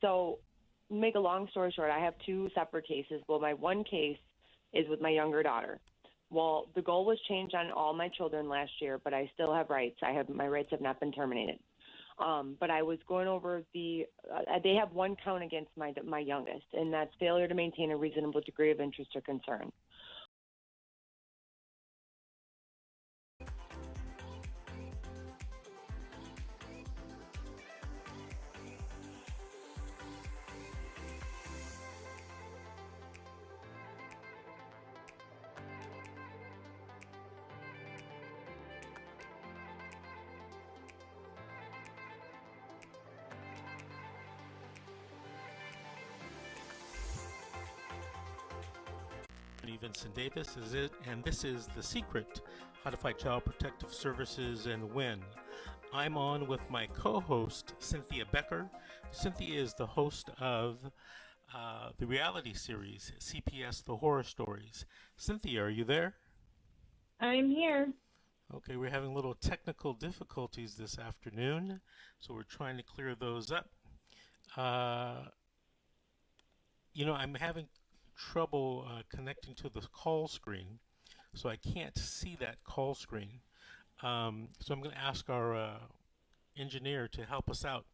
So, make a long story short, I have two separate cases. Well, my one case is with my younger daughter. Well, the goal was changed on all my children last year, but I still have rights. My rights have not been terminated. But I was going over they have one count against my youngest, and that's failure to maintain a reasonable degree of interest or concern. Vincent Davis is it, and this is The Secret, How to Fight Child Protective Services and Win. I'm on with my co-host, Cynthia Becker. Cynthia is the host of the reality series, CPS The Horror Stories. Cynthia, are you there? I'm here. Okay, we're having little technical difficulties this afternoon, so we're trying to clear those up. I'm having trouble connecting to the call screen, so I can't see that call screen. So I'm going to ask our engineer to help us out.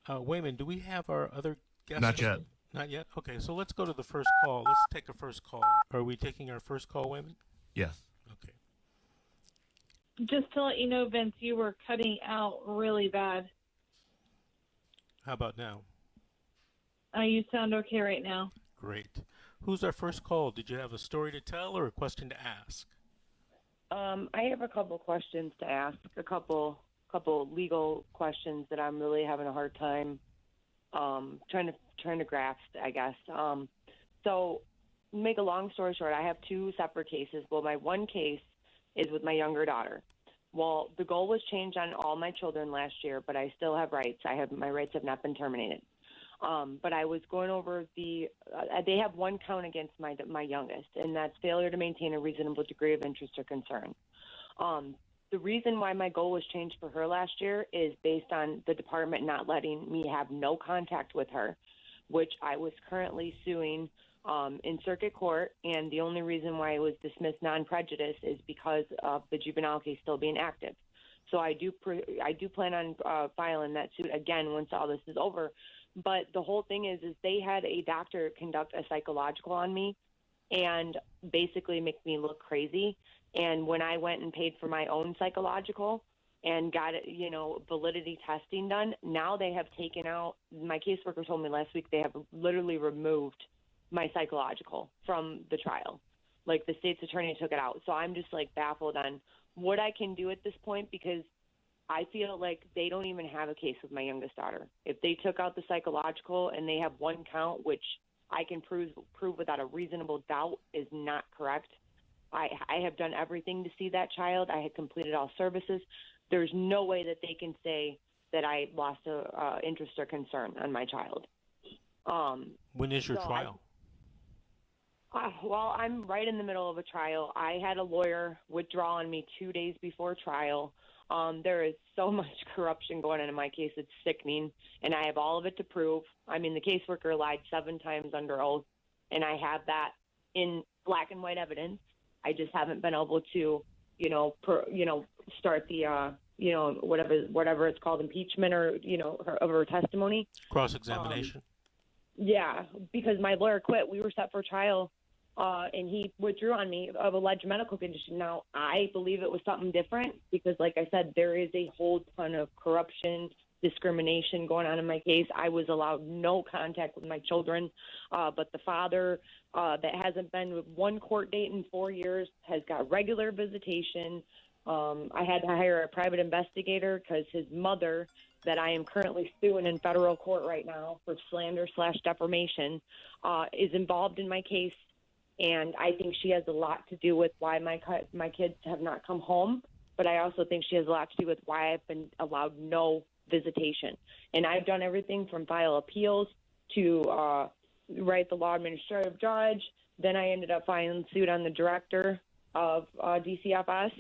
Wayman, do we have our other guests? Not yet. Not yet? Okay, so let's go to the first call. Let's take a first call. Are we taking our first call, Wayman? Yes. Okay. Just to let you know, Vince, you were cutting out really bad. How about now? You sound okay right now. Great. Who's our first call? Did you have a story to tell or a question to ask? I have a couple questions to ask, a couple legal questions that I'm really having a hard time trying to grasp, I guess. So, make a long story short, I have two separate cases. Well, my one case is with my younger daughter. Well, the goal was changed on all my children last year, but I still have rights. My rights have not been terminated. But I was going over they have one count against my youngest, and that's failure to maintain a reasonable degree of interest or concern. The reason why my goal was changed for her last year is based on the department not letting me have no contact with her, which I was currently suing in circuit court, and the only reason why it was dismissed non-prejudice is because of the juvenile case still being active. So I do plan on filing that suit again once all this is over. But the whole thing is they had a doctor conduct a psychological on me and basically make me look crazy. And when I went and paid for my own psychological and got validity testing done, now they have taken out, my caseworker told me last week, they have literally removed my psychological from the trial. Like, the state's attorney took it out. So I'm just baffled on what I can do at this point, because I feel like they don't even have a case with my youngest daughter. If they took out the psychological and they have one count, which I can prove without a reasonable doubt is not correct, I have done everything to see that child. I had completed all services. There's no way that they can say that I lost a interest or concern on my child. When is your trial? Well, I'm right in the middle of a trial. I had a lawyer withdraw on me 2 days before trial. There is so much corruption going on in my case. It's sickening, and I have all of it to prove. I mean, the caseworker lied 7 times under oath, and I have that in black and white evidence. I just haven't been able to, start the, whatever it's called, impeachment or, of her testimony. Cross-examination. Yeah, because my lawyer quit. We were set for trial. And he withdrew on me of alleged medical condition. Now, I believe it was something different because, like I said, there is a whole ton of corruption, discrimination going on in my case. I was allowed no contact with my children, but the father that hasn't been with one court date in 4 years has got regular visitation. I had to hire a private investigator because his mother, that I am currently suing in federal court right now for slander/defamation, is involved in my case. And I think she has a lot to do with why my kids have not come home. But I also think she has a lot to do with why I've been allowed no visitation. And I've done everything from file appeals to write the law administrative judge. Then I ended up filing suit on the director of DCFS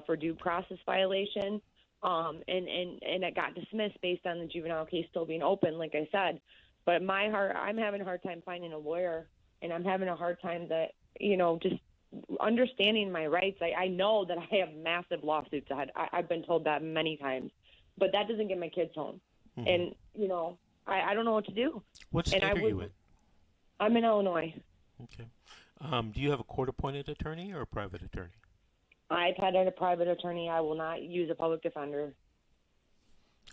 for due process violation. And it got dismissed based on the juvenile case still being open, like I said. But I'm having a hard time finding a lawyer, and I'm having a hard time just understanding my rights. I know that I have massive lawsuits ahead. I've been told that many times, but that doesn't get my kids home. Mm-hmm. And, I don't know what to do. What state are you in? I'm in Illinois. Okay. Do you have a court-appointed attorney or a private attorney? I've had a private attorney. I will not use a public defender.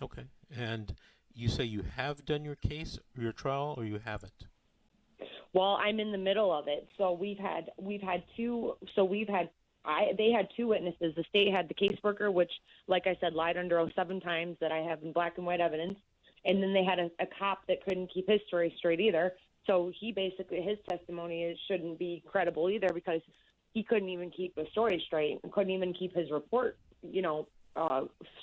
Okay. And you say you have done your case or your trial, or you haven't? Well, I'm in the middle of it. So they had two witnesses. The state had the caseworker, which, like I said, lied under oath 7 times that I have in black and white evidence. And then they had a cop that couldn't keep his story straight either. So his testimony shouldn't be credible either, because he couldn't even keep the story straight and couldn't even keep his report,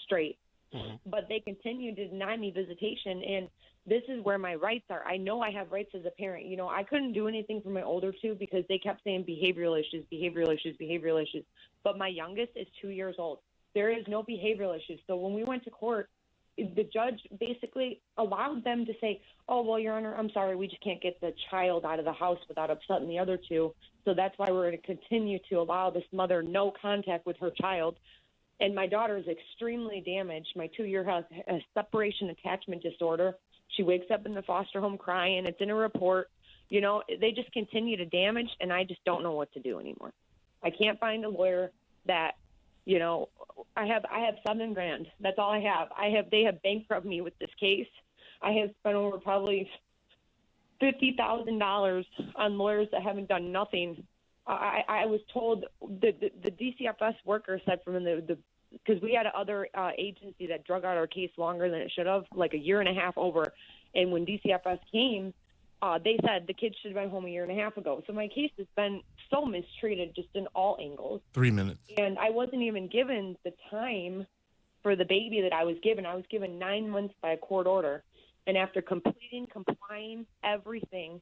straight. Mm-hmm. But they continued to deny me visitation, and this is where my rights are. I know I have rights as a parent. I couldn't do anything for my older two because they kept saying behavioral issues. But my youngest is 2 years old. There is no behavioral issues. So when we went to court, the judge basically allowed them to say, oh, well, Your Honor, I'm sorry, we just can't get the child out of the house without upsetting the other two. So that's why we're going to continue to allow this mother no contact with her child. And my daughter is extremely damaged. My 2-year has a separation attachment disorder. She wakes up in the foster home crying. It's in a report. They just continue to damage, and I just don't know what to do anymore. I can't find a lawyer that, I have $7,000. That's all I have. They have bankrupted me with this case. I have spent over probably $50,000 on lawyers that haven't done nothing. I was told the DCFS worker said from because we had another agency that drug out our case longer than it should have, like a year and a half over. And when DCFS came, they said the kids should have been home a year and a half ago. So my case has been so mistreated just in all angles. 3 minutes. And I wasn't even given the time for the baby that I was given. I was given 9 months by a court order. And after complying, everything,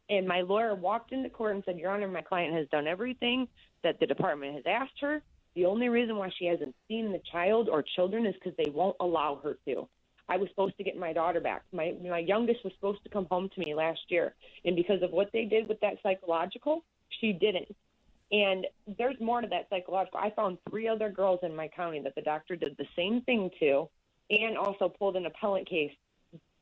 and my lawyer walked into court and said, Your Honor, my client has done everything that the department has asked her. The only reason why she hasn't seen the child or children is because they won't allow her to. I was supposed to get my daughter back. My youngest was supposed to come home to me last year. And because of what they did with that psychological, she didn't. And there's more to that psychological. I found 3 other girls in my county that the doctor did the same thing to, and also pulled an appellate case,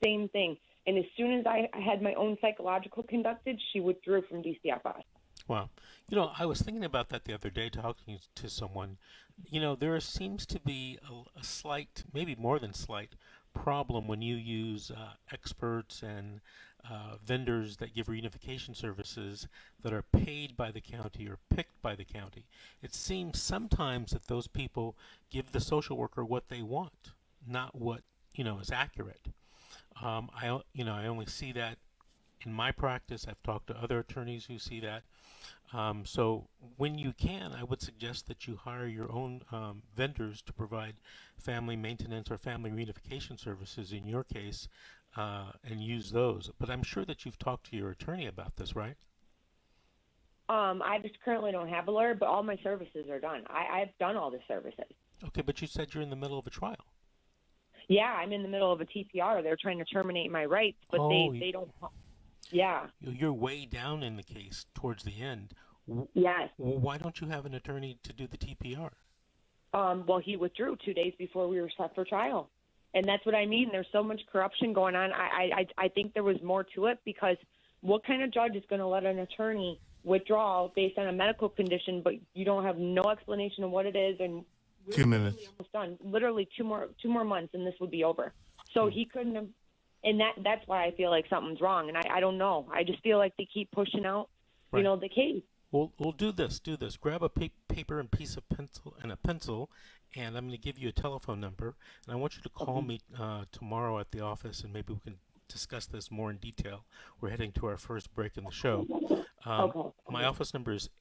same thing. And as soon as I had my own psychological conducted, she withdrew from DCFS. Wow. I was thinking about that the other day talking to someone. There seems to be a slight, maybe more than slight, problem when you use experts and vendors that give reunification services that are paid by the county or picked by the county. It seems sometimes that those people give the social worker what they want, not what is accurate. I only see that in my practice. I've talked to other attorneys who see that. So when you can, I would suggest that you hire your own vendors to provide family maintenance or family reunification services in your case, and use those. But I'm sure that you've talked to your attorney about this, right? I just currently don't have a lawyer, but all my services are done. I've done all the services. Okay, but you said you're in the middle of a trial. Yeah, I'm in the middle of a TPR. They're trying to terminate my rights, but they don't. Yeah. You're way down in the case towards the end. Yes. Why don't you have an attorney to do the TPR? Well, he withdrew 2 days before we were set for trial. And that's what I mean. There's so much corruption going on. I think there was more to it, because what kind of judge is going to let an attorney withdraw based on a medical condition, but you don't have no explanation of what it is? And 2 minutes. Almost done. Literally two more months, and this would be over. So he couldn't have. And that's why I feel like something's wrong. And I don't know. I just feel like they keep pushing out, the case. We'll do this. Grab a paper and piece of pencil, and I'm going to give you a telephone number. And I want you to call me tomorrow at the office, and maybe we can discuss this more in detail. We're heading to our first break in the show. My office number is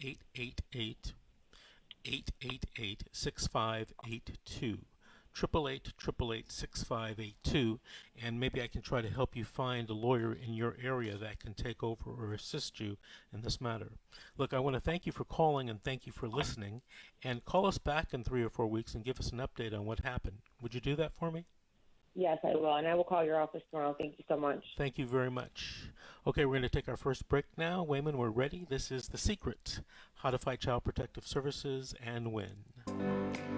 888-6582. 888-888-6582, and maybe I can try to help you find a lawyer in your area that can take over or assist you in this matter. Look, I want to thank you for calling and thank you for listening, and call us back in 3 or 4 weeks and give us an update on what happened. Would you do that for me? Yes, I will, and I will call your office tomorrow. Thank you so much. Thank you very much. Okay, we're going to take our first break now. Wayman, we're ready. This is The Secret, How to Fight Child Protective Services and Win.